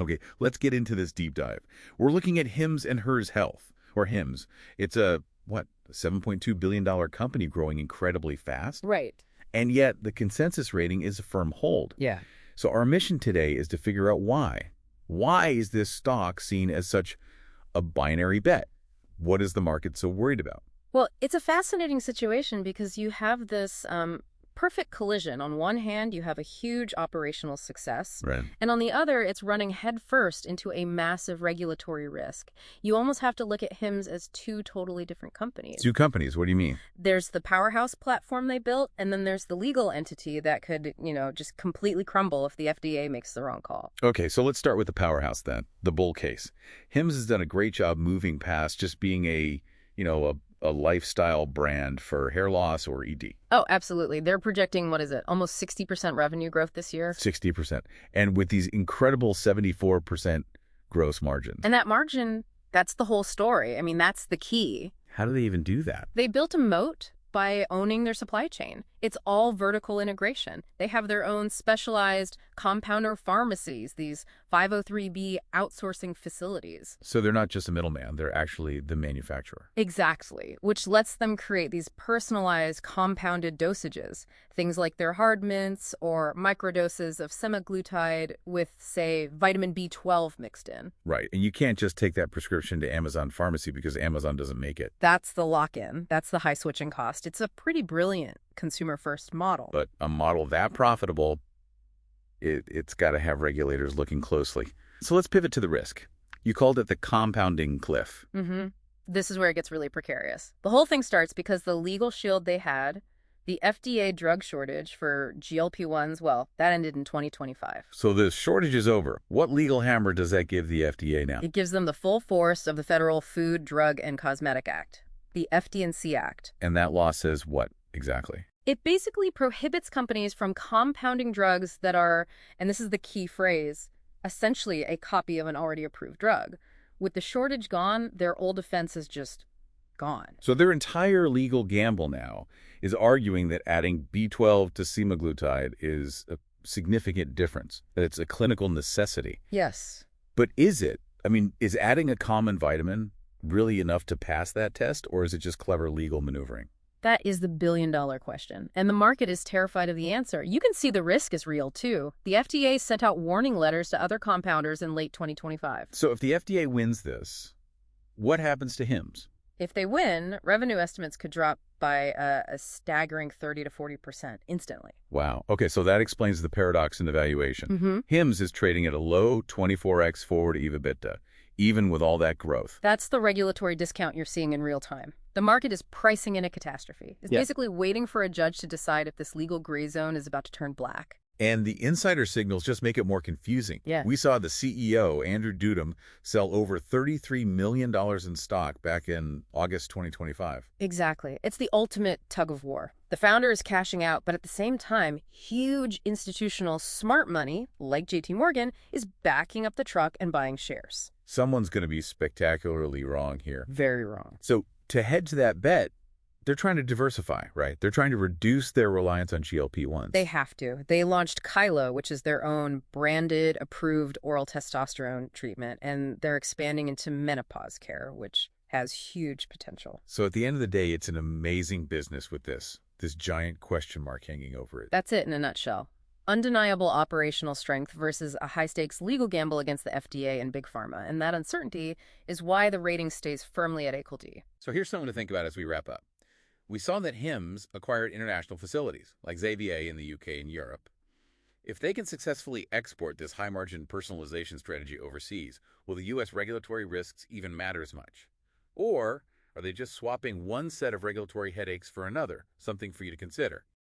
Okay, let's get into this deep dive. We're looking at Hims and Hers Health, or Hims. It's a $7.2 billion company growing incredibly fast, Right. and yet the consensus rating is a firm hold. Yeah. So our mission today is to figure out why. Why is this stock seen as such a binary bet? What is the market so worried about? Well, it's a fascinating situation because you have this perfect collision. On one hand, you have a huge operational success, Right. and on the other, it's running headfirst into a massive regulatory risk. You almost have to look at HIMSS as two totally different companies. Two companies, what do you mean? There's the powerhouse platform they built, and then there's the legal entity that could, just completely crumble if the FDA makes the wrong call. Okay, so let's start with the powerhouse then, the bull case. Hims has done a great job moving past just being a lifestyle brand for hair loss or ED. Oh, absolutely. They're projecting, what is it, almost 60% revenue growth this year? 60%. And with these incredible 74% gross margins. And that margin, that's the whole story. I mean, that's the key. How do they even do that? They built a moat by owning their supply chain. It's all vertical integration. They have their own specialized compounder pharmacies, these 503B outsourcing facilities. So they're not just a middleman, they're actually the manufacturer. Exactly, which lets them create these personalized compounded dosages, things like their hard mints or microdoses of semaglutide with, say, vitamin B12 mixed in. Right. And you can't just take that prescription to Amazon Pharmacy because Amazon doesn't make it. That's the lock-in. That's the high switching cost. It's a pretty brilliant consumer-first model. But a model that profitable, it's got to have regulators looking closely. So let's pivot to the risk. You called it the compounding cliff. This is where it gets really precarious. The whole thing starts because the legal shield they had, the FDA drug shortage for GLP-1s, well, that ended in 2025. So the shortage is over. What legal hammer does that give the FDA now? It gives them the full force of the Federal Food, Drug, and Cosmetic Act, the FD&C Act. And that law says what exactly? It basically prohibits companies from compounding drugs that are, and this is the key phrase, essentially a copy of an already approved drug. With the shortage gone, their old defense is just gone. So their entire legal gamble now is arguing that adding B12 to semaglutide is a significant difference, that it's a clinical necessity. Yes. But is it? I mean, is adding a common vitamin really enough to pass that test, or is it just clever legal maneuvering? That is the billion-dollar question, and the market is terrified of the answer. You can see the risk is real, too. The FDA sent out warning letters to other compounders in late 2025. So if the FDA wins this, what happens to Hims? If they win, revenue estimates could drop by a staggering 30 to 40% instantly. Wow. Okay, so that explains the paradox in the valuation. Hims is trading at a low 24x forward EV/EBITDA, even with all that growth. That's the regulatory discount you're seeing in real time. The market is pricing in a catastrophe. It's basically waiting for a judge to decide if this legal gray zone is about to turn black. And the insider signals just make it more confusing. Yeah. We saw the CEO, Andrew Dudum, sell over $33 million in stock back in August 2025. Exactly. It's the ultimate tug of war. The founder is cashing out, but at the same time, huge institutional smart money, like JT Morgan, is backing up the truck and buying shares. Someone's going to be spectacularly wrong here. Very wrong. So to hedge that bet, they're trying to diversify, right? They're trying to reduce their reliance on GLP-1s. They have to. They launched Kylo, which is their own branded, approved oral testosterone treatment, and they're expanding into menopause care, which has huge potential. So at the end of the day, it's an amazing business with this giant question mark hanging over it. That's it in a nutshell. Undeniable operational strength versus a high-stakes legal gamble against the FDA and Big Pharma, and that uncertainty is why the rating stays firmly at A+D. So here's something to think about as we wrap up. We saw that Hims acquired international facilities, like Xavier in the UK and Europe. If they can successfully export this high-margin personalization strategy overseas, will the U.S. regulatory risks even matter as much? Or are they just swapping one set of regulatory headaches for another, something for you to consider?